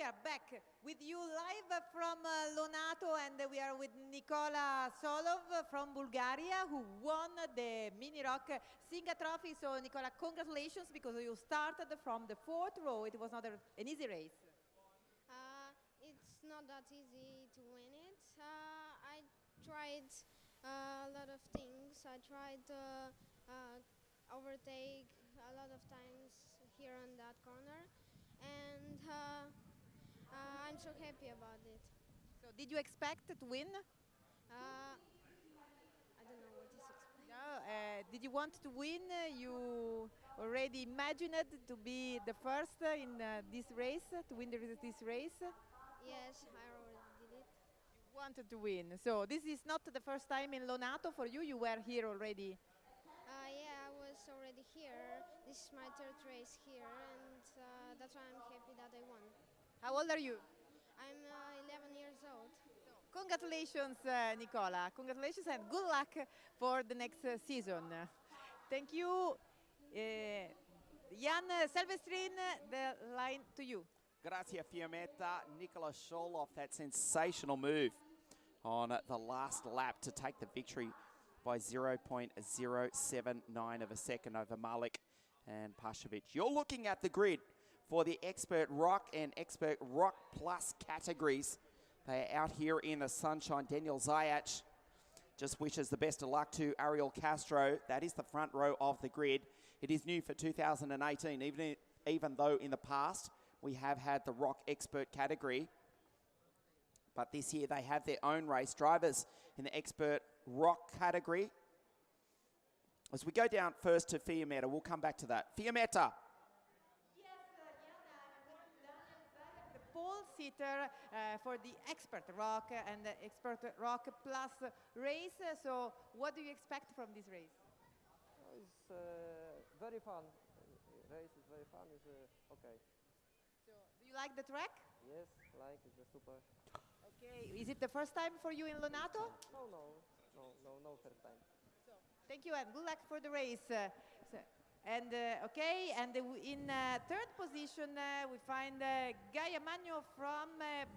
are back with you live from Lonato, and we are with Nicola Solov from Bulgaria, who won the Mini Rock Singa Trophy. So, Nicola, congratulations, because you started from the 4th row. It was not an easy race. It's not that easy to win it. I tried a lot of things. I tried to overtake a lot of times here on that corner, and I'm so happy about it. So, did you expect to win? I don't know what is expected. No, did you want to win? You already imagined to be the first in this race, to win this race? Yes, I already did it. You wanted to win. So this is not the first time in Lonato for you. You were here already. Yeah, I was already here. This is my 3rd race here, and that's why I'm happy that I won. How old are you? I'm 11 years old. Congratulations, Nicola. Congratulations and good luck for the next season. Thank you. Jan Selvestrin, the line to you. Grazie Fiammetta. Nicola Solov, that sensational move on the last lap to take the victory by 0.079 of a second over Malik and Pashovic. You're looking at the grid for the Expert Rock and Expert Rock Plus categories. They are out here in the sunshine. Daniel Zajac just wishes the best of luck to Ariel Castro. That is the front row of the grid. It is new for 2018, even though in the past we have had the Rock Expert category. But this year they have their own race drivers in the Expert Rock category. As we go down first to Fiammetta, we'll come back to that. Fiammetta. The pole sitter for the Expert Rock and the Expert Rock Plus race. So what do you expect from this race? It's very fun. Race is very fun. It's okay. So do you like the track? Yes, like it's super. Okay. Is it the first time for you in Lonato? No, first time. So thank you and good luck for the race. Okay, and in 3rd position we find Gaia Magno from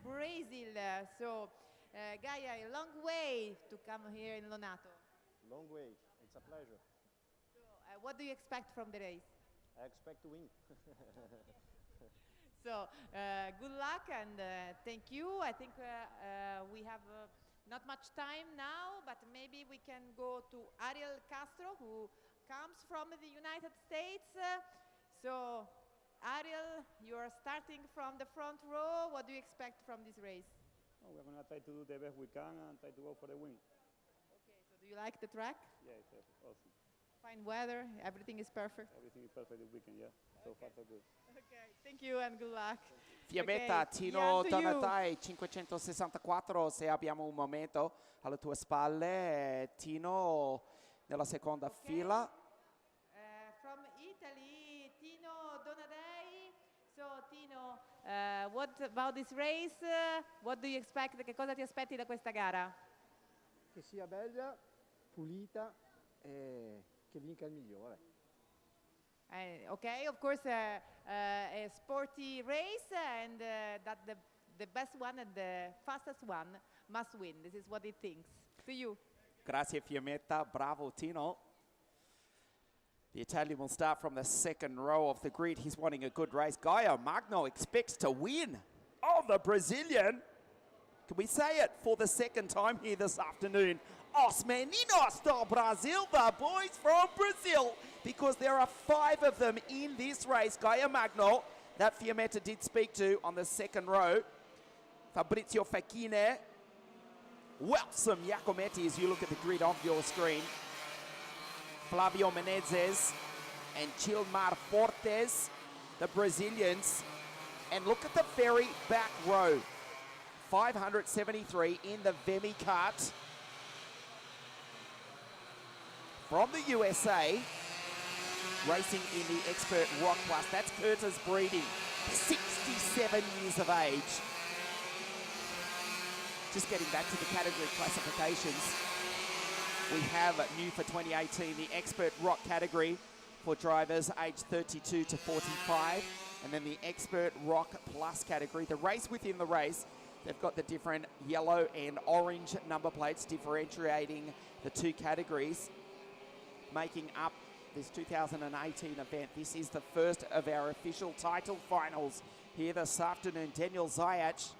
Brazil. So Gaia, a long way to come here in Lonato. Long way. It's a pleasure. So what do you expect from the race? I expect to win. So good luck and thank you. I think we have not much time now, but maybe we can go to Ariel Castro, who comes from the United States. So Ariel, you are starting from the front row. What do you expect from this race? Oh, we're going to try to do the best we can and try to go for the win. Okay, so do you like the track? Yeah, it's awesome. Fine weather, everything is perfect? Everything is perfect this weekend, yeah. So far, so good. Okay, thank you and good luck. Fiammetta, Okay, Tino Jan, to you. Donatai, 564, se abbiamo un momento alle tue spalle. Tino nella seconda fila. From Italy, Tino Donadei. So Tino, what about this race? What do you expect? Che cosa ti aspetti da questa gara? Che sia bella, pulita e che vinca il migliore. Okay, of course, a sporty race, and that the best one and the fastest one must win. This is what he thinks. To you. Grazie Fiammetta, bravo Tino. The Italian will start from the 2nd row of the grid. He's wanting a good race. Gaia Magno expects to win. Oh, the Brazilian. Can we say it for the 2nd time here this afternoon? Os Meninos do Brasil, the boys from Brazil, because there are 5 of them in this race. Gaia Magno, that Fiammetta did speak to on the 2nd row. Fabrizio Facchine, Wilson Iacometti, as you look at the grid on your screen. Flavio Menezes and Chilmar Fortes, the Brazilians. And look at the very back row. 573 in the Vemi cart. From the USA, racing in the Expert Rock Plus. That's Curtis Breeding, 67 years of age. Just getting back to the category classifications. We have new for 2018 the Expert Rock category for drivers aged 32 to 45. And then the Expert Rock Plus category, the race within the race, they've got the different yellow and orange number plates differentiating the two categories, making up this 2018 event. This is the first of our official title finals here this afternoon. Daniel Zajac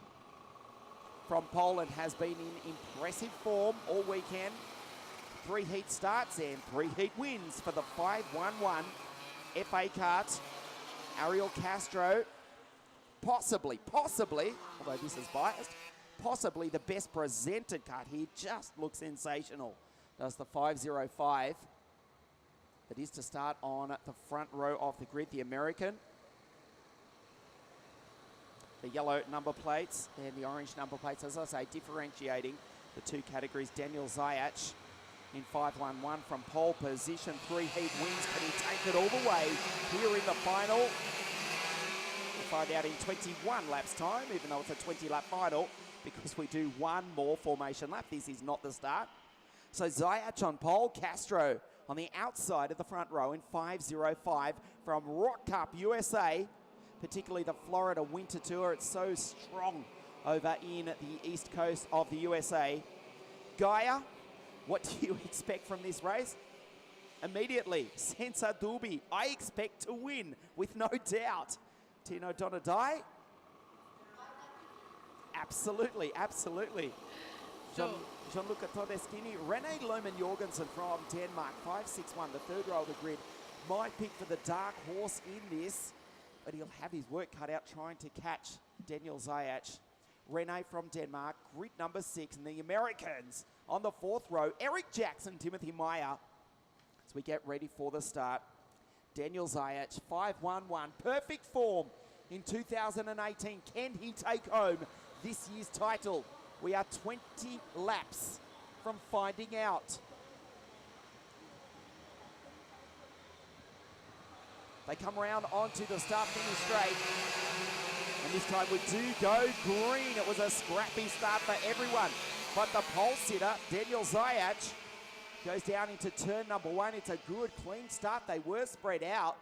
from Poland has been in impressive form all weekend. 3 heat starts and 3 heat wins for the 511 FA Kart. Ariel Castro, possibly, although this is biased, possibly the best presented kart here. Just looks sensational. Does the 505. That is to start on the front row of the grid, the American. The yellow number plates and the orange number plates, as I say, differentiating the two categories. Daniel Zajac in 511 from pole position, 3 heat wins. Can he take it all the way here in the final? We'll find out in 21 laps time, even though it's a 20-lap final, because we do one more formation lap. This is not the start. So Zajac on pole, Castro on the outside of the front row in 505 from Rock Cup USA, particularly the Florida Winter Tour. It's so strong over in the east coast of the USA. Gaia, what do you expect from this race? Immediately, Senza Dubbi, I expect to win with no doubt. Tino Donadai? Absolutely. Gianluca Todeschini, Rene Lohmann Jorgensen from Denmark, 561, the third row of the grid. Might pick for the dark horse in this, but he'll have his work cut out trying to catch Daniel Zajac. Rene from Denmark, grid number 6, and the Americans on the 4th row, Eric Jackson, Timothy Meyer. As we get ready for the start, Daniel Zajac, 511, perfect form in 2018. Can he take home this year's title? We are 20 laps from finding out. They come around onto the start-finish straight. And this time we do go green. It was a scrappy start for everyone. But the pole sitter, Daniel Zajac, goes down into turn number 1. It's a good, clean start. They were spread out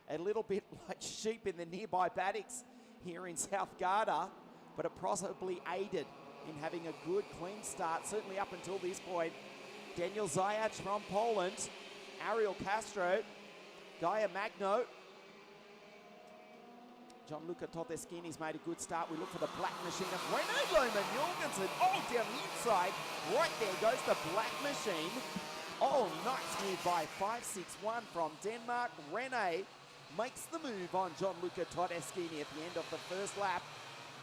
a little bit like sheep in the nearby paddocks here in South Garda, but it possibly aided in having a good, clean start, certainly up until this point. Daniel Zajac from Poland, Ariel Castro, Gaia Magno, Gianluca Todeschini's made a good start. We look for the black machine of Rene Lohmann Jorgensen. Oh, down the inside. Right there goes the black machine. Oh, nice move by 561 from Denmark. Rene makes the move on Gianluca Todeschini at the end of the first lap.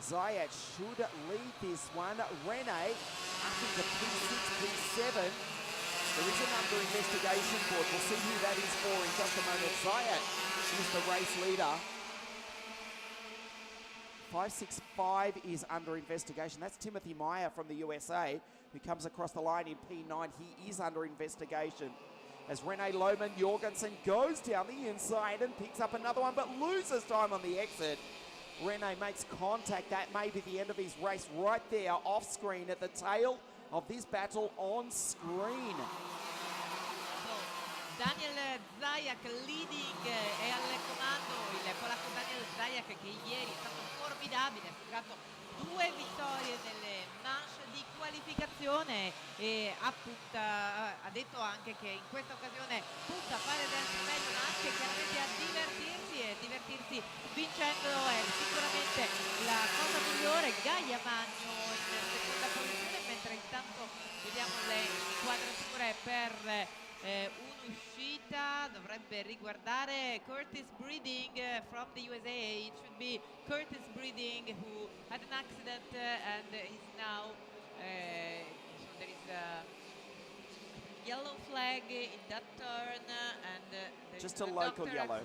Zajac should lead this one. Rene up into P6, P7. There is an under investigation board. We'll see who that is for in just a moment. Zajac is the race leader. 565 is under investigation. That's Timothy Meyer from the USA, who comes across the line in P9. He is under investigation. As Rene Lohmann Jorgensen goes down the inside and picks up another one, but loses time on the exit. Rene makes contact. That may be the end of his race right there off screen at the tail of this battle on screen. Daniel Zajac leading è al comando il polacco Daniel Zajac, che ieri è stato formidabile, ha giocato 2 vittorie nelle manche di qualificazione e ha detto anche che in questa occasione punta a fare del meglio, ma anche chiaramente a divertirsi vincendo è sicuramente la cosa migliore. Gaia Magno in seconda posizione, mentre intanto vediamo le inquadrature per un'uscita. Dovrebbe riguardare Curtis Breeding from the USA. It should be Curtis Breeding who had an accident and is now so there is a yellow flag in that turn and just a local yellow.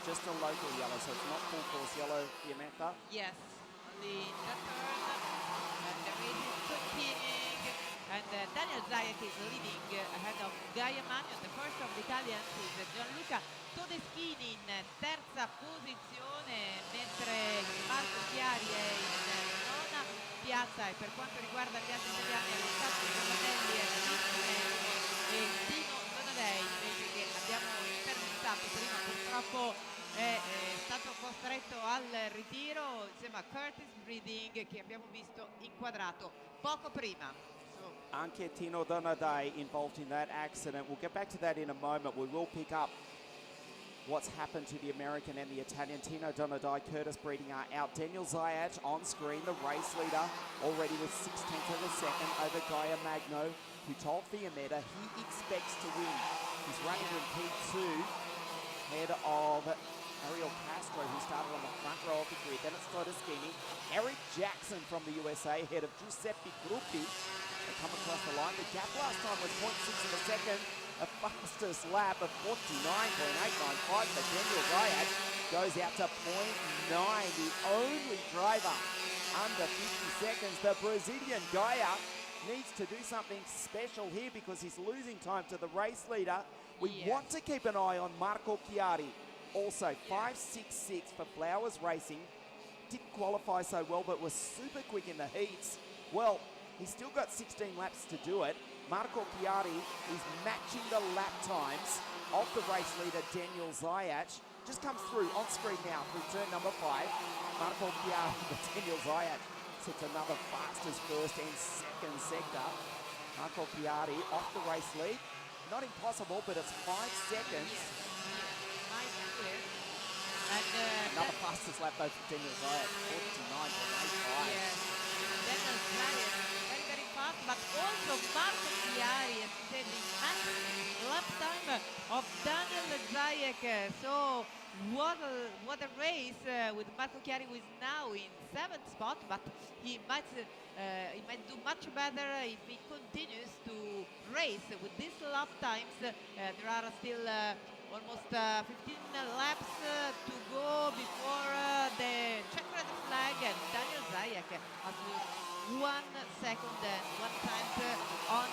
Just a local yellow, so it's not full course yellow, Piametta. Yes, only in that turn, and the race is continuing, and Daniel Zajac is leading ahead of Gaia Magno. The first of the Italians is Gianluca Todeschini in terza posizione, mentre Marco Chiari è in nona piazza, e per quanto riguarda gli altri italiani Alessandro Giovanelli è e Tino Donadei, invece, che abbiamo intervistato prima, purtroppo è stato costretto al ritiro insieme a Curtis Breeding, che abbiamo visto inquadrato poco prima. So, Anche Tino Donadei involved in that accident. We'll get back to that in a moment. We will pick up what's happened to the American and the Italian. Tino Donadei, Curtis Breeding are out. Daniel Zayac on screen, the race leader, already with 6/10 of a second over Gaia Magno, who told Fiametta he expects to win. He's running in P2, ahead of Ariel Castro, who started on the front row of the grid. Then it's Todeschini. Eric Jackson from the USA, ahead of Giuseppe Gruppi. They come across the line. The gap last time was 0.6 of a second. A fastest lap of 49.895 for Daniel Zayac. Goes out to 0.9, the only driver under 50 seconds. The Brazilian Gaia needs to do something special here because he's losing time to the race leader. We Yes. want to keep an eye on Marco Chiari. Also, 5.66 for Flowers Racing. Didn't qualify so well, but was super quick in the heats. Well, he's still got 16 laps to do it. Marco Chiari is matching the lap times of the race leader, Daniel Zayac. Just comes through on screen now through turn number 5. Marco Chiari, but Daniel Zayac sits another fastest first and second sector. Marco Chiari off the race lead. Not impossible, but it's 5 seconds. nice clear. And Another fastest lap though for Daniel Zayac, 49.85. yes, Daniel Zayac, very, very fast, but also Marco Chiari extending maximum lap time of Daniel Zayac. So what a race with Marco Chiari, who is now in 7th spot, but he might do much better if he continues to race with these lap times. There are still almost 15 laps to go before the checkered flag, and Daniel Zayac has 1 second and 1 time on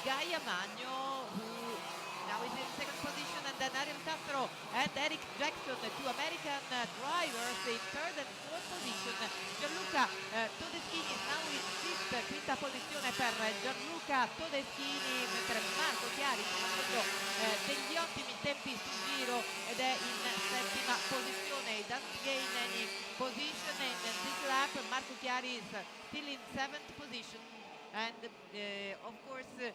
Gaia Magno, who now is in 2nd position, and then Ariel Castro and Eric Jackson, 2 American drivers, in 3rd and 4th position. Gianluca Todeschini is now in 5th, quinta posizione per Gianluca Todeschini, mentre Marco Chiari sta facendo degli ottimi tempi sul giro ed è in 7ª posizione. He doesn't gain any position in this lap. Marco Chiari is still in 7th position, and of course to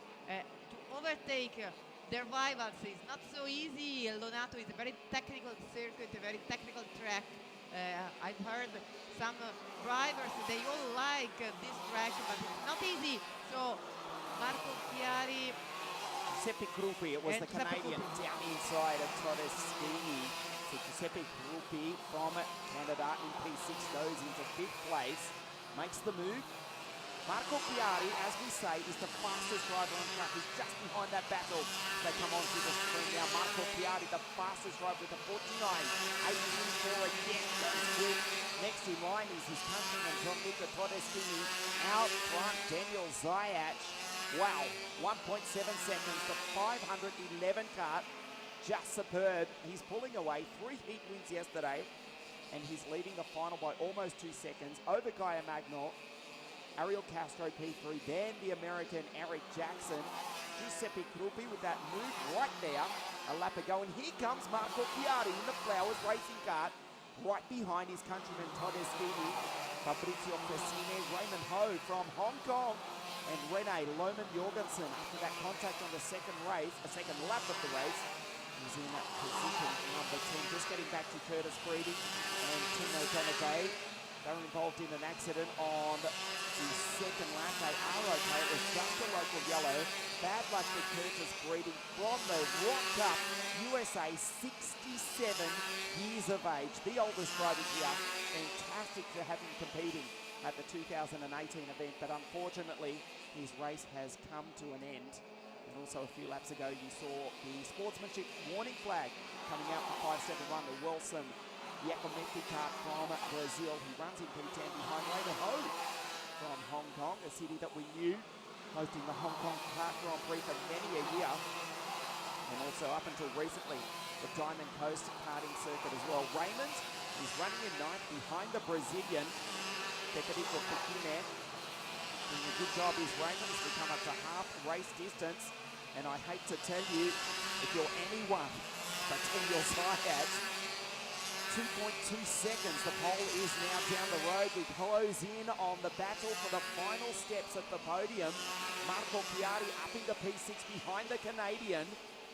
overtake their rivals is not so easy. Lonato is a very technical circuit, a very technical track. I've heard some drivers, they all like this track, but it's not easy. So Marco Chiari, Giuseppe Gruppi, it was And the Giuseppe Canadian Gruppi. down inside of Todeschini. So Giuseppe Gruppi from Canada in P6 goes into 5th place, makes the move. Marco Chiari, as we say, is the fastest driver on track. He's just behind that battle. They come on to the screen now. Marco Chiari, the fastest driver with a 49.824 again. Goes with. Next in line is his countryman, Gianluca Todeschini. Out front, Daniel Zayac. Wow, 1.7 seconds. The 511 cart, just superb. He's pulling away 3 heat wins yesterday, and he's leading the final by almost 2 seconds over Gaia Magno. Ariel Castro P3, then the American Eric Jackson. Giuseppe Gruppi with that move right there, a lap ago. And here comes Marco Chiari in the Flowers racing cart, right behind his countryman Todeschini, Fabrizio Fessine, Raymond Ho from Hong Kong, and Rene Lohmann Jorgensen. After that contact on the second lap of the race, he's in position number 10, just getting back to Curtis Breeding and Tino Donadei. They were involved in an accident on the second lap. They are okay. It was just a local yellow. Bad luck for Curtis Breeding from the Rock Cup USA, 67 years of age. The oldest driver here. Fantastic to have him competing at the 2018 event, but unfortunately his race has come to an end. And also a few laps ago you saw the sportsmanship warning flag coming out for 571, the Wilson Giacometti kart from Brazil. He runs in P10 behind Raymond Ho from Hong Kong, a city that we knew, hosting the Hong Kong Kart Grand Prix for many a year. And also up until recently, the Diamond Coast karting circuit as well. Raymond is running in 9th behind the Brazilian, Federico Fekine. Doing a good job is Raymond as we come up to half race distance. And I hate to tell you, if you're anyone but Daniel Zayac, 2.2 seconds. The pole is now down the road. We close in on the battle for the final steps at the podium. Marco Chiari up into P6 behind the Canadian.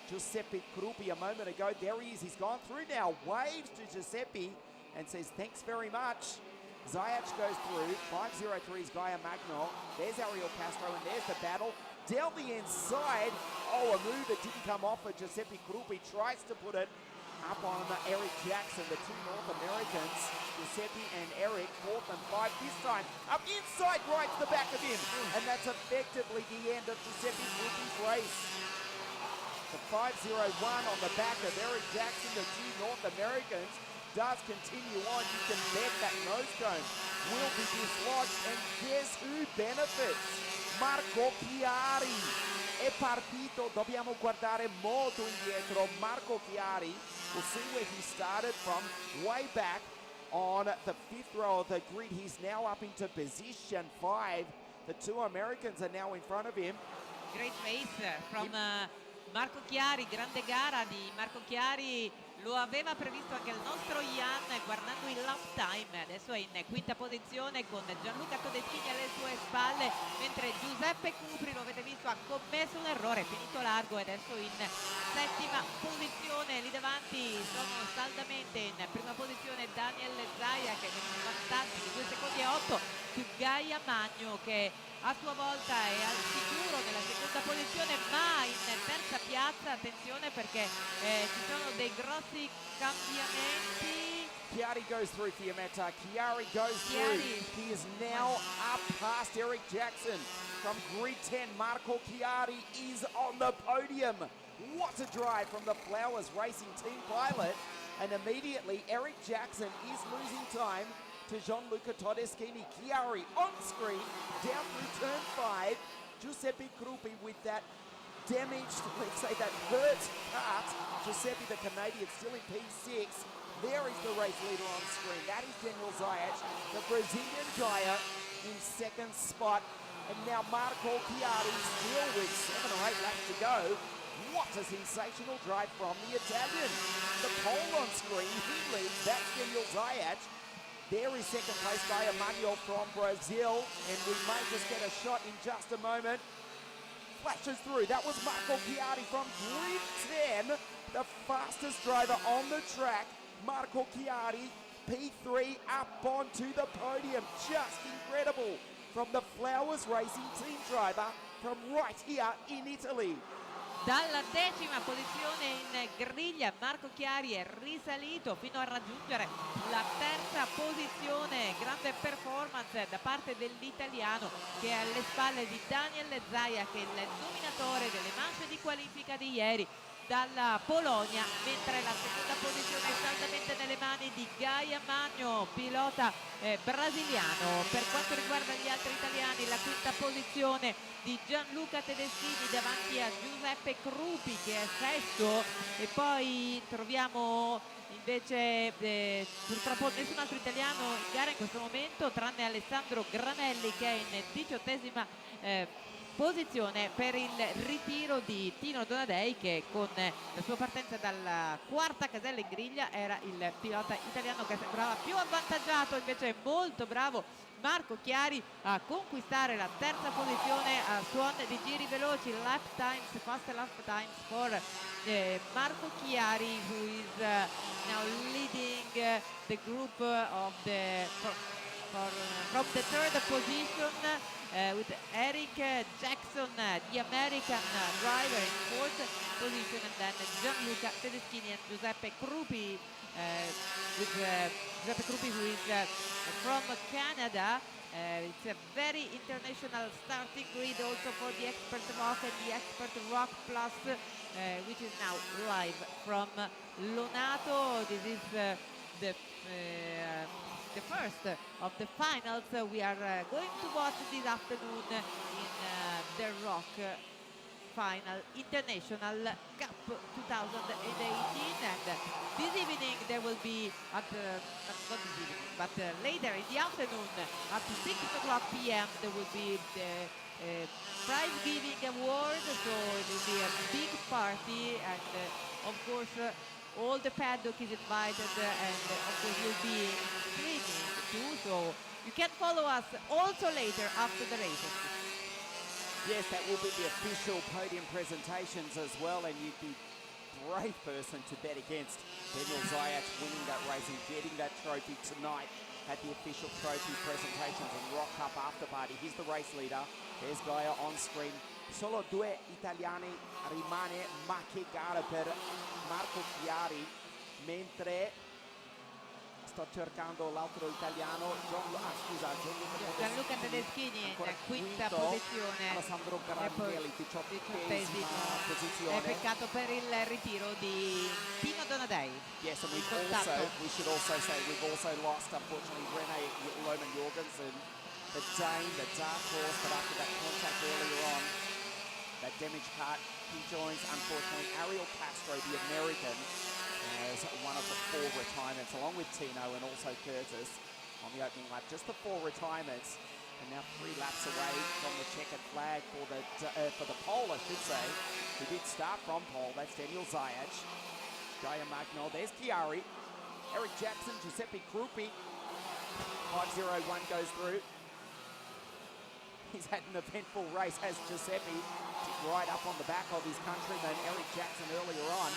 Giuseppe Gruppi a moment ago. There he is. He's gone through now. Waves to Giuseppe and says, thanks very much. Zajac goes through. 5:03 is Gaia Magno. There's Ariel Castro and there's the battle. Down the inside. Oh, a move that didn't come off for Giuseppe Gruppi. Tries to put it up on Eric Jackson, the two North Americans. Giuseppe and Eric, 4th and 5 this time. Up inside, right to the back of him. And that's effectively the end of Giuseppe Gruppi's race. The 5:01 on the back of Eric Jackson, the two North Americans, does continue on. You can bet that nose cone will be dislodged. And guess who benefits? Marco Chiari. È partito, dobbiamo guardare molto indietro. Marco Chiari, we'll see where he started from way back on the 5th row of the grid. He's now up into position 5. The two Americans are now in front of him. Great race from Marco Chiari, grande gara di Marco Chiari, lo aveva previsto anche il nostro Ian guardando il lap time, adesso è in quinta posizione con Gianluca Todeschini alle sue spalle, mentre Giuseppe Cupri, lo avete visto, ha commesso un errore, finito largo e adesso in settima posizione. Lì davanti sono saldamente in prima posizione Daniel Zaia che con un vantaggio di 2 secondi e 8 su Gaia Magno che a sua volta è al sicuro nella seconda posizione, ma in terza piazza, attenzione perché ci sono dei grossi cambiamenti. Chiari goes through Fiammetta. Chiari goes through. He is now up past Eric Jackson. From grid 10, Marco Chiari is on the podium. What a drive from the Flowers Racing team pilot. And immediately, Eric Jackson is losing time to Gianluca Todeschini. Chiari on screen, down through turn 5. Giuseppe Gruppi with that damaged, let's say that hurt cut. Giuseppe, the Canadian, still in P6. There is the race leader on screen. That is Daniel Zajac, the Brazilian Gaia in second spot. And now Marco Chiari still with 7 or 8 laps to go. What a sensational drive from the Italian. The pole on screen, he leads. That's Daniel Zajac. There is second place Gaia Magno from Brazil, and we may just get a shot in just a moment. Flashes through. That was Marco Chiari from grid 10, the fastest driver on the track. Marco Chiari, P3 up onto the podium. Just incredible from the Flowers Racing team driver from right here in Italy. Dalla decima posizione in griglia Marco Chiari è risalito fino a raggiungere la terza posizione. Grande performance da parte dell'italiano che è alle spalle di Daniel Zaia, che è il dominatore delle manche di qualifica di ieri dalla Polonia, mentre la seconda posizione è saldamente nelle mani di Gaia Magno, pilota brasiliano. Per quanto riguarda gli altri italiani, la quinta posizione di Gianluca Todeschini davanti a Giuseppe Gruppi che è sesto, e poi troviamo invece purtroppo nessun altro italiano in gara in questo momento tranne Alessandro Granelli che è in 18ª posizione per il ritiro di Tino Donadei, che con la sua partenza dalla quarta casella in griglia era il pilota italiano che sembrava più avvantaggiato. Invece è molto bravo Marco Chiari a conquistare la terza posizione a suon di giri veloci. Lap times, fast lap times for Marco Chiari, who is now leading the group of the from the third position with Eric Jackson, the American driver, in fourth position, and then Gianluca Todeschini and Giuseppe Gruppi, with Giuseppe Gruppi, who is from Canada. It's a very international starting grid also for the Expert Rock and the Expert Rock Plus, which is now live from Lonato. This is the first of the finals we are going to watch this afternoon in the Rock Final International Cup 2018, and this evening there will be at not this evening, but later in the afternoon at 6 o'clock p.m. there will be the prize giving award, so it will be a big party, and of course All the paddock is invited, and of course you'll be streaming too, so you can follow us also later after the races. Yes, that will be the official podium presentations as well, and you'd be brave person to bet against Daniel Zajac winning that race and getting that trophy tonight at the official trophy presentations and Rock Cup after party. He's the race leader. There's Gaia on screen. Solo due italiani rimane, ma che gara per Marco Chiari, mentre sto cercando l'altro italiano, Gianluca Tedeschini in quinta quinto, posizione. Alessandro E poi Carangeli, 18esima posizione. È peccato per il ritiro di Pino Donadei. Yes, and Contatto. we should also say we've also lost, unfortunately, Rene Lohmann Jorgensen, the Dane, the dark horse, but after that contact earlier on, that damaged part, he joins, unfortunately, Ariel Castro, the American, as one of the 4 retirements, along with Tino and also Curtis on the opening lap. Just the 4 retirements, and now 3 laps away from the checkered flag for the pole, I should say, who did start from pole. That's Daniel Zajac, Gaia Magno. There's Chiari, Eric Jackson, Giuseppe Krupi. 5:01 goes through. He's had an eventful race, has Giuseppe, right up on the back of his countryman Eric Jackson earlier on.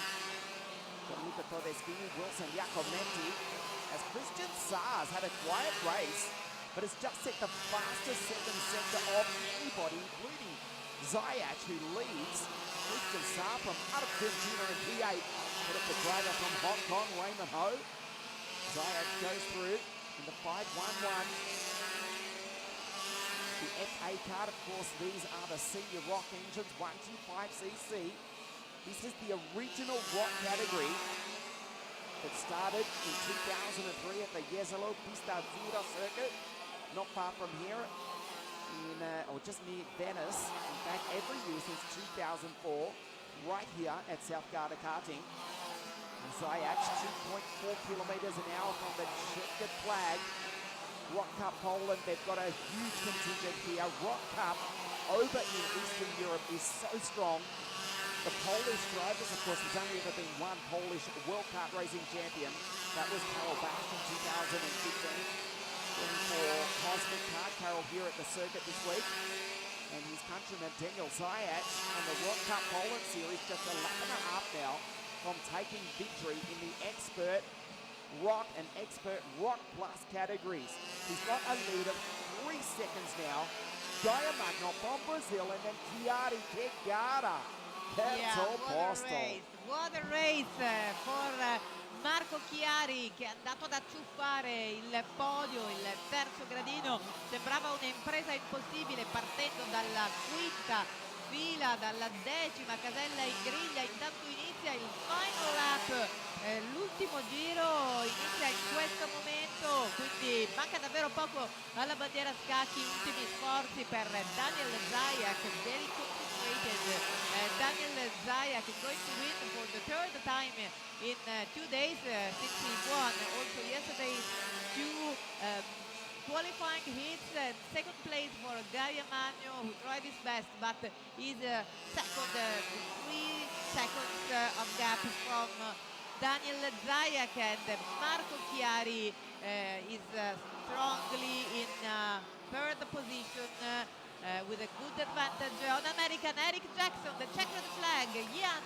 Gianluca Todeschini, Wilson Iacomenti, as Christian Saars had a quiet race, but has just set the fastest second sector of anybody, including Zajac, who leads. Christian Saar from Argentina in P8, put up the driver from Hong Kong, Raymond Ho. Zajac goes through in the 5:11. The FA card, of course, these are the senior rock engines, 125cc. This is the original rock category that started in 2003 at the Jesolo Pista Azzurra circuit, not far from here, or just near Venice. In fact, every year since 2004, right here at South Garda Karting. And Zajac, 2.4 kilometers an hour from the checkered flag. Rock Cup Poland, they've got a huge contingent here. Rock Cup over in Eastern Europe is so strong. The Polish drivers, of course, there's only ever been one Polish World Kart racing champion. That was Karol Bash in 2015. For Cosmic Kart, Karol here at the circuit this week. And his countryman Daniel Zajac on the Rock Cup Poland series, just a lap and a half now from taking victory in the Expert Rock and Expert Rock Plus categories. He's got a lead of 3 seconds now. Gaia Magno from Brazil, and then Chiari Tegara. What a race for Marco Chiari, che è andato ad acciuffare il podio, il terzo gradino. Sembrava un'impresa impossibile partendo dalla quinta fila, dalla 10ª casella in griglia. Intanto inizia il final lap, l'ultimo giro inizia in questo momento, quindi manca davvero poco alla bandiera scacchi. Ultimi sforzi per Daniel Zajac, very concentrated. Daniel Zajac is going to win for the 3rd time in 2 days since he won also yesterday's 2 qualifying hits. Second place for Gaia Magno, who tried his best, but is second, 3 seconds of gap from Daniel Zajac, and Marco Chiari is strongly in 3rd position with a good advantage on American Eric Jackson, the checkered flag. Jan.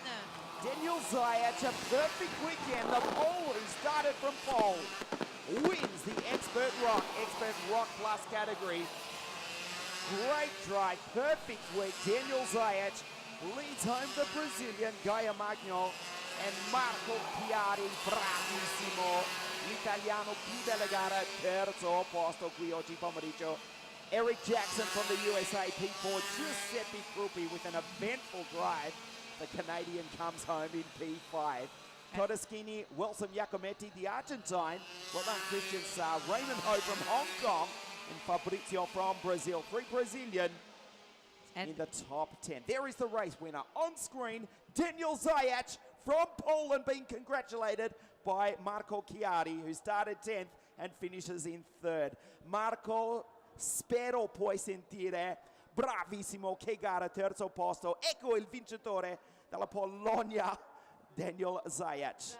Daniel Zajac, a perfect weekend. The pole who started from pole wins the Expert Rock Plus category. Great drive, perfect week. Daniel Zajac leads home the Brazilian Gaia Magno, and Marco Chiari, bravissimo, l'italiano più della gara, terzo posto qui oggi pomeriggio. Eric Jackson from the USA, P4, Giuseppe Krupi with an eventful drive. The Canadian comes home in P5. Todeschini, Wilson Iacomenti, the Argentine, well done Christian Saar, Raymond Ho from Hong Kong, and Fabrizio from Brazil. 3 Brazilian in the top 10. There is the race winner on screen, Daniel Zajac from Poland, being congratulated by Marco Chiari, who started 10th and finishes in 3rd. Marco, spero puoi sentire, bravissimo, che gara, terzo posto. Ecco il vincitore dalla Polonia, Daniel Zajac.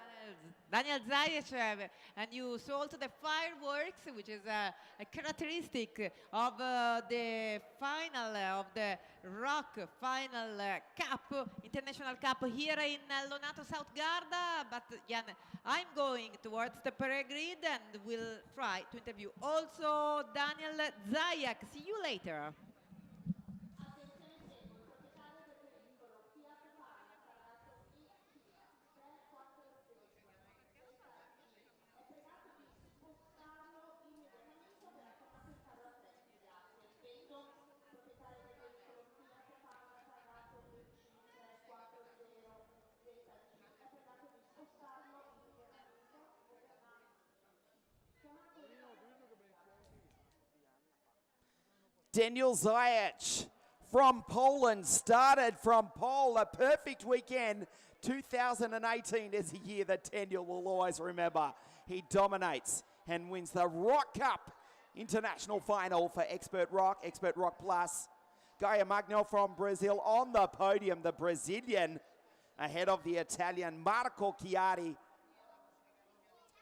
Daniel Zajac, and you saw also the fireworks, which is a characteristic of the final of the Rock Final Cup, International Cup here in Lonato South Garda. But Jan, I'm going towards the parade grid and will try to interview also Daniel Zajac. See you later. Daniel Zajac from Poland started from pole. A perfect weekend. 2018 is a year that Daniel will always remember. He dominates and wins the Rock Cup International Final for Expert Rock Plus. Gaia Magno from Brazil on the podium, the Brazilian, ahead of the Italian Marco Chiari.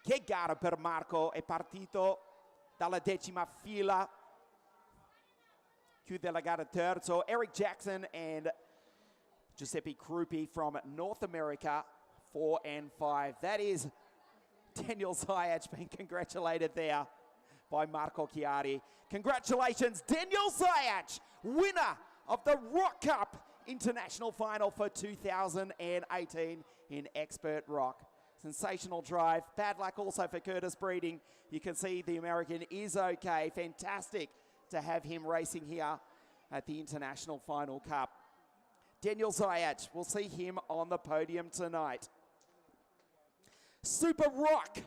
Che gara per Marco, è partito dalla 10ª fila. Chiude la gara terzo. Eric Jackson and Giuseppe Krupi from North America, 4 and 5. That is Daniel Zajac being congratulated there by Marco Chiari. Congratulations, Daniel Zajac, winner of the Rock Cup International Final for 2018 in Expert Rock. Sensational drive. Bad luck also for Curtis Breeding. You can see the American is okay. Fantastic to have him racing here at the International Final Cup. Daniel Zajac, we'll see him on the podium tonight. Super Rock,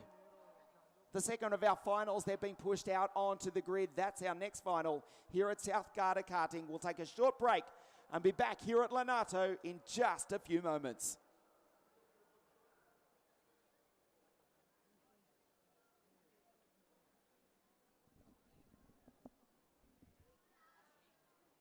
the second of our finals. They've been pushed out onto the grid. That's our next final here at South Garda Karting. We'll take a short break and be back here at Lonato in just a few moments.